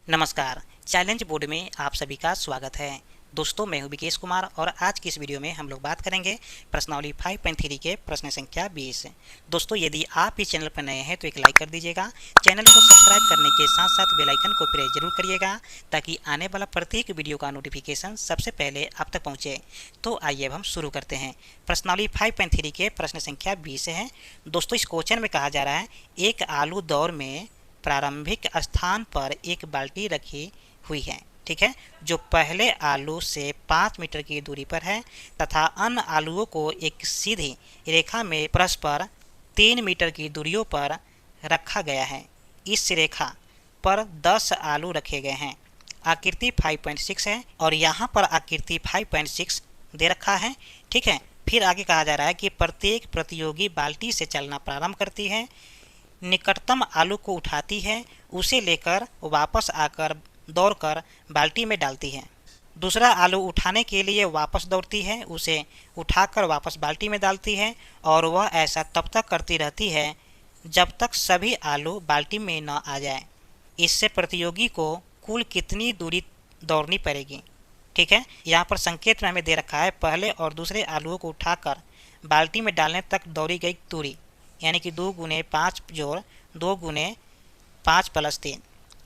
नमस्कार। Challenge board में आप सभी का स्वागत है। दोस्तों, मैं हूं विकेश कुमार और आज की इस वीडियो में हम लोग बात करेंगे प्रश्नावली 5.3 के प्रश्न संख्या 20। दोस्तों, यदि आप इस चैनल पर नए हैं तो एक लाइक कर दीजिएगा। चैनल को सब्सक्राइब करने के साथ साथ बेल आइकन को प्रेस जरूर करिएगा ताकि आने वाला प्रत्येक वीडियो का नोटिफिकेशन सबसे पहले आप तक पहुंचे। तो आइए अब हम शुरू करते हैं। प्रश्नावली 5.3 के प्रश्न संख्या 20 है। दोस्तों, इस क्वेश्चन में कहा जा रहा है एक आलू दौर में प्रारंभिक स्थान पर एक बाल्टी रखी हुई है, ठीक है, जो पहले आलू से 5 मीटर की दूरी पर है तथा अन्य आलुओं को एक सीधी रेखा में परस्पर 3 मीटर की दूरियों पर रखा गया है। इस रेखा पर 10 आलू रखे गए हैं। आकृति 5.6 है और यहाँ पर आकृति 5.6 दे रखा है, ठीक है। फिर आगे कहा जा रहा है कि प्रत्येक प्रतियोगी बाल्टी से चलना प्रारंभ करती है, निकटतम आलू को उठाती है, उसे लेकर वापस आकर दौड़कर बाल्टी में डालती है। दूसरा आलू उठाने के लिए वापस दौड़ती है, उसे उठाकर वापस बाल्टी में डालती है और वह ऐसा तब तक करती रहती है जब तक सभी आलू बाल्टी में न आ जाए। इससे प्रतियोगी को कुल कितनी दूरी दौड़नी पड़ेगी, ठीक है। यहाँ पर संकेत में हमें दे रखा है पहले और दूसरे आलूओं को उठाकर बाल्टी में डालने तक दौड़ी गई दूरी, यानी कि 2 गुने 5 जोड़ 2 गुने 5 प्लस 3,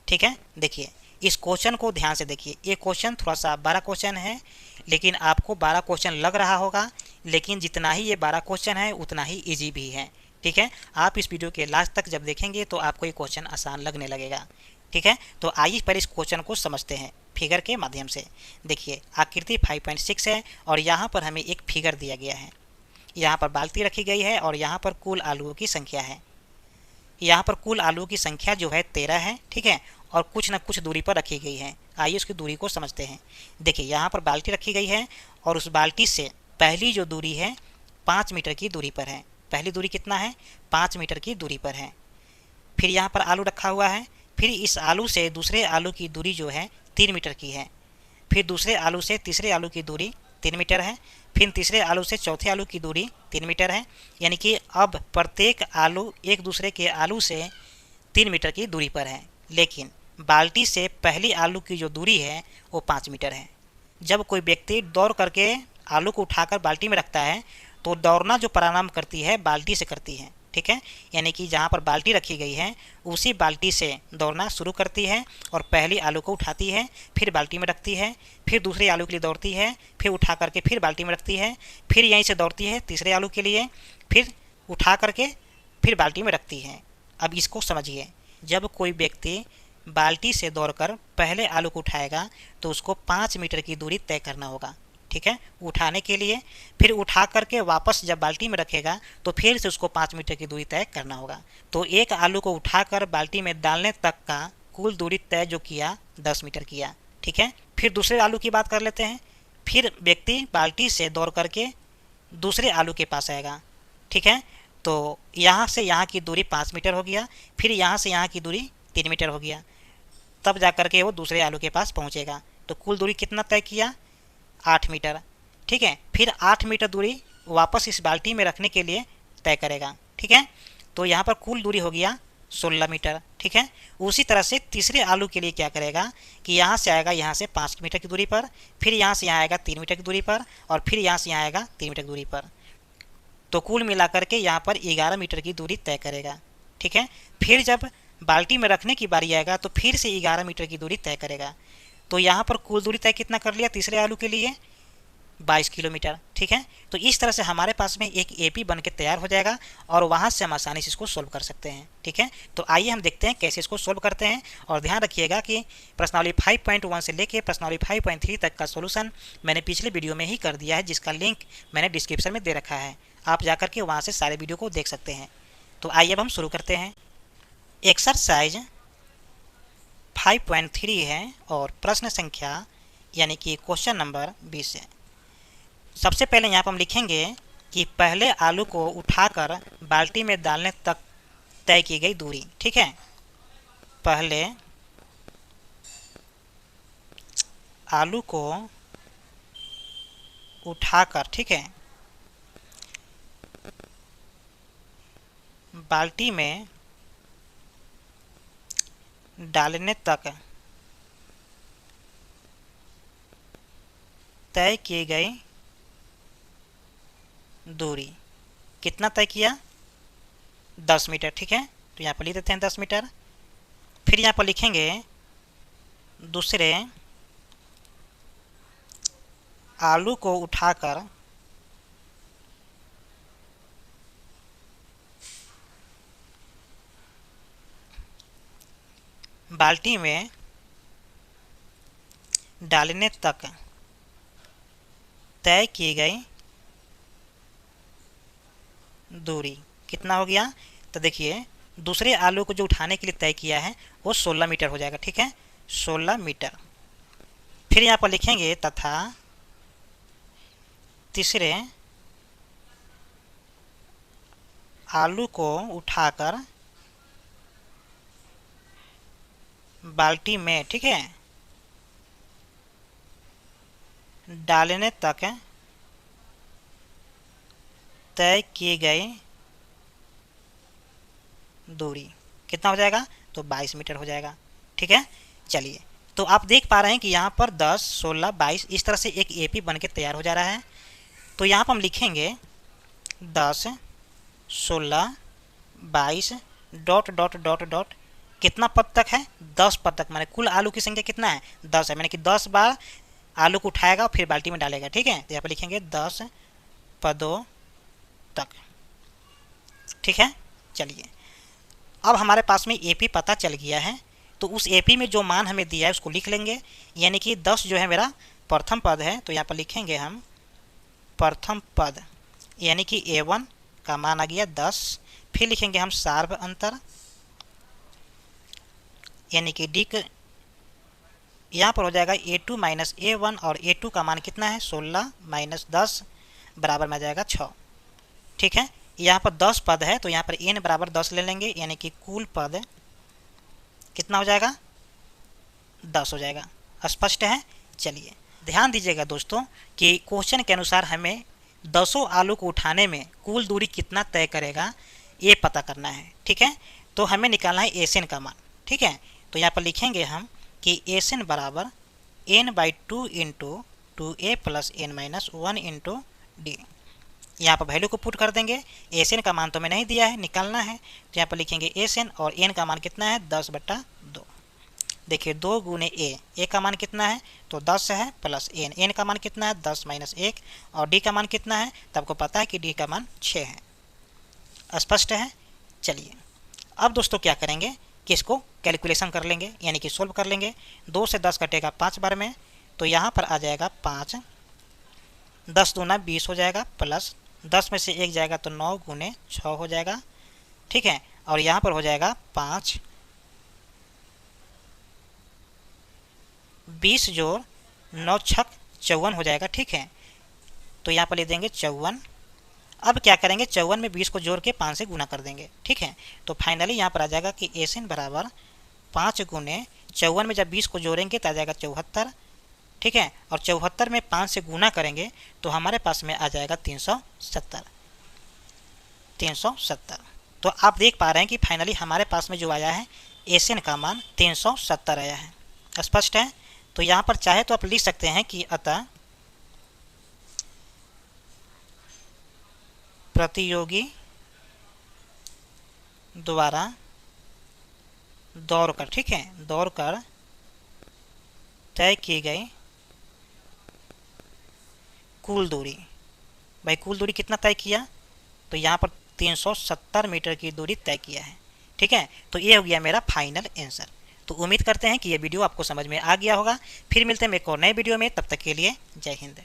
ठीक है। देखिए इस क्वेश्चन को ध्यान से देखिए। ये क्वेश्चन थोड़ा सा बड़ा क्वेश्चन है, लेकिन आपको 12 क्वेश्चन लग रहा होगा, लेकिन जितना ही ये 12 क्वेश्चन है उतना ही इजी भी है, ठीक है। आप इस वीडियो के लास्ट तक जब देखेंगे तो आपको ये क्वेश्चन आसान लगने लगेगा, ठीक है। तो आइए पर इस क्वेश्चन को समझते हैं फिगर के माध्यम से। देखिए आकृति 5.6 है और यहाँ पर हमें एक फिगर दिया गया है। यहाँ पर बाल्टी रखी गई है और यहाँ पर कुल आलूओं की संख्या है। यहाँ पर कुल आलूओं की संख्या जो है 13 है, ठीक है, और कुछ न कुछ दूरी पर रखी गई है। आइए उसकी दूरी को समझते हैं। देखिए यहाँ पर बाल्टी रखी गई है और उस बाल्टी से पहली जो दूरी है 5 मीटर की दूरी पर है। पहली दूरी कितना है? 5 मीटर की दूरी पर है। फिर यहाँ पर आलू रखा हुआ है। फिर इस आलू से दूसरे आलू की दूरी जो है 3 मीटर की है। फिर दूसरे आलू से तीसरे आलू की दूरी 3 मीटर है। फिर तीसरे आलू से चौथे आलू की दूरी 3 मीटर है। यानी कि अब प्रत्येक आलू एक दूसरे के आलू से 3 मीटर की दूरी पर है, लेकिन बाल्टी से पहली आलू की जो दूरी है वो 5 मीटर है। जब कोई व्यक्ति दौड़ करके आलू को उठाकर बाल्टी में रखता है तो दौड़ना जो प्रारंभ करती है बाल्टी से करती है, ठीक है। यानी कि जहाँ पर बाल्टी रखी गई है उसी बाल्टी से दौड़ना शुरू करती है और पहली आलू को उठाती है, फिर बाल्टी में रखती है, फिर दूसरे आलू के लिए दौड़ती है, फिर उठा करके फिर बाल्टी में रखती है, फिर यहीं से दौड़ती है तीसरे आलू के लिए, फिर उठा करके फिर बाल्टी में रखती है। अब इसको समझिए, जब कोई व्यक्ति बाल्टी से दौड़कर पहले आलू को उठाएगा तो उसको 5 मीटर की दूरी तय करना होगा, ठीक है, उठाने के लिए। फिर उठा करके वापस जब बाल्टी में रखेगा तो फिर से उसको 5 मीटर की दूरी तय करना होगा। तो एक आलू को उठाकर बाल्टी में डालने तक का कुल दूरी तय जो किया 10 मीटर किया, ठीक है। फिर दूसरे आलू की बात कर लेते हैं। फिर व्यक्ति बाल्टी से दौड़ करके दूसरे आलू के पास आएगा, ठीक है। तो यहाँ से यहाँ की दूरी 5 मीटर हो गया, फिर यहाँ से यहाँ की दूरी 3 मीटर हो गया, तब जा करके वो दूसरे आलू के पास पहुँचेगा। तो कुल दूरी कितना तय किया? 8 मीटर, ठीक है। फिर 8 मीटर दूरी वापस इस बाल्टी में रखने के लिए तय करेगा, ठीक है। तो यहाँ पर कुल दूरी हो गया 16 मीटर, ठीक है। उसी तरह से तीसरे आलू के लिए क्या करेगा कि यहाँ से आएगा यहाँ से 5 मीटर की दूरी पर, फिर यहाँ से यहाँ आएगा 3 मीटर की दूरी पर और फिर यहाँ से यहाँ आएगा 3 मीटर की दूरी पर। तो कुल मिलाकर के यहाँ पर 11 मीटर की दूरी तय करेगा, ठीक है। फिर जब बाल्टी में रखने की बारी आएगा तो फिर से 11 मीटर की दूरी तय करेगा। तो यहाँ पर कुल दूरी तय कितना कर लिया तीसरे आलू के लिए? 22 किलोमीटर, ठीक है। तो इस तरह से हमारे पास में एक एपी बन के तैयार हो जाएगा और वहाँ से हम आसानी से इसको सोल्व कर सकते हैं, ठीक है। तो आइए हम देखते हैं कैसे इसको सोल्व करते हैं। और ध्यान रखिएगा कि प्रश्नावली 5.1 से लेके प्रश्नावली 5.3 तक का सोल्यूशन मैंने पिछले वीडियो में ही कर दिया है, जिसका लिंक मैंने डिस्क्रिप्शन में दे रखा है। आप जाकर के वहाँ से सारे वीडियो को देख सकते हैं। तो आइए अब हम शुरू करते हैं। एक्सरसाइज 5.3 है और प्रश्न संख्या यानी कि क्वेश्चन नंबर 20 है। सबसे पहले यहाँ पर हम लिखेंगे कि पहले आलू को उठाकर बाल्टी में डालने तक तय की गई दूरी, ठीक है। पहले आलू को उठाकर, ठीक है, बाल्टी में डालने तक तय की गई दूरी, कितना तय किया? 10 मीटर। ठीक है, तो यहाँ पर लिख देते हैं 10 मीटर। फिर यहाँ पर लिखेंगे दूसरे आलू को उठाकर बाल्टी में डालने तक तय की गई दूरी कितना हो गया? तो देखिए दूसरे आलू को जो उठाने के लिए तय किया है वो 16 मीटर हो जाएगा। ठीक है, 16 मीटर। फिर यहाँ पर लिखेंगे तथा तीसरे आलू को उठाकर बाल्टी में, ठीक है, डालने तक तय की गई दूरी कितना हो जाएगा? तो 22 मीटर हो जाएगा। ठीक है, चलिए तो आप देख पा रहे हैं कि यहाँ पर 10, 16, 22 इस तरह से एक एपी बन के तैयार हो जा रहा है। तो यहाँ पर हम लिखेंगे 10, 16, 22 डॉट डॉट डॉट डॉट कितना पद तक है? 10 पद तक, माने कुल आलू की संख्या कितना है? 10 है, मैंने कि 10 बार आलू को उठाएगा और फिर बाल्टी में डालेगा। ठीक है, तो यहाँ पर लिखेंगे 10 पदों तक। ठीक है, चलिए अब हमारे पास में एपी पता चल गया है, तो उस एपी में जो मान हमें दिया है उसको लिख लेंगे। यानी कि 10 जो है मेरा प्रथम पद है, तो यहाँ पर लिखेंगे हम प्रथम पद, यानी कि A1 का मान आ गया 10। फिर लिखेंगे हम सार्व अंतर, यानी कि डी यहाँ पर हो जाएगा A2 माइनस A1 और A2 का मान कितना है? 16 माइनस 10 बराबर में आ जाएगा 6। ठीक है, यहाँ पर 10 पद है तो यहाँ पर n बराबर 10 ले लेंगे, यानी कि कुल पद कितना हो जाएगा? 10 हो जाएगा। स्पष्ट है? चलिए ध्यान दीजिएगा दोस्तों कि क्वेश्चन के अनुसार हमें 10 आलू को उठाने में कुल दूरी कितना तय करेगा ये पता करना है। ठीक है, तो हमें निकालना है एसएन का मान। ठीक है, तो यहाँ पर लिखेंगे हम कि एसएन बराबर n/2 into 2a plus n minus 1 into D. यहाँ पर वैल्यू को पुट कर देंगे। एसएन का मान तो हमें नहीं दिया है, निकालना है, तो यहाँ पर लिखेंगे एसएन और n का मान कितना है? 10/2। देखिए 2 गुने ए का मान कितना है? तो 10 है, प्लस n का मान कितना है? 10 माइनस 1, और डी का मान कितना है? तो आपको पता है कि डी का मान 6 है। स्पष्ट है? चलिए अब दोस्तों क्या करेंगे कि इसको कैलकुलेशन कर लेंगे, यानी कि सोल्व कर लेंगे। 2 से 10 कटेगा 5 बार में, तो यहाँ पर आ जाएगा 5, 10 दूना 20 हो जाएगा, प्लस 10 में से 1 जाएगा तो 9 गुने 6 हो जाएगा। ठीक है, और यहाँ पर हो जाएगा 5, 20 जोड़ 9 छक 54 हो जाएगा। ठीक है, तो यहाँ पर ले देंगे 54। अब क्या करेंगे? 54 में 20 को जोड़ के 5 से गुना कर देंगे। ठीक है, तो फाइनली यहाँ पर आ जाएगा कि एसएन बराबर 5 गुने 54 में जब 20 को जोड़ेंगे तो आ जाएगा 74। ठीक है, और 74 में 5 से गुना करेंगे तो हमारे पास में आ जाएगा 370। 370। तो आप देख पा रहे हैं कि फाइनली हमारे पास में जो आया है एसएन का मान 370 आया है। स्पष्ट है? तो यहाँ पर चाहे तो आप लिख सकते हैं कि अतः प्रतियोगी द्वारा दौड़कर, ठीक है, दौड़कर तय की गई कुल दूरी। भाई कुल दूरी कितना तय किया? तो यहाँ पर 370 मीटर की दूरी तय किया है। ठीक है, तो ये हो गया मेरा फाइनल आंसर। तो उम्मीद करते हैं कि ये वीडियो आपको समझ में आ गया होगा। फिर मिलते हैं एक और नए वीडियो में, तब तक के लिए जय हिंद।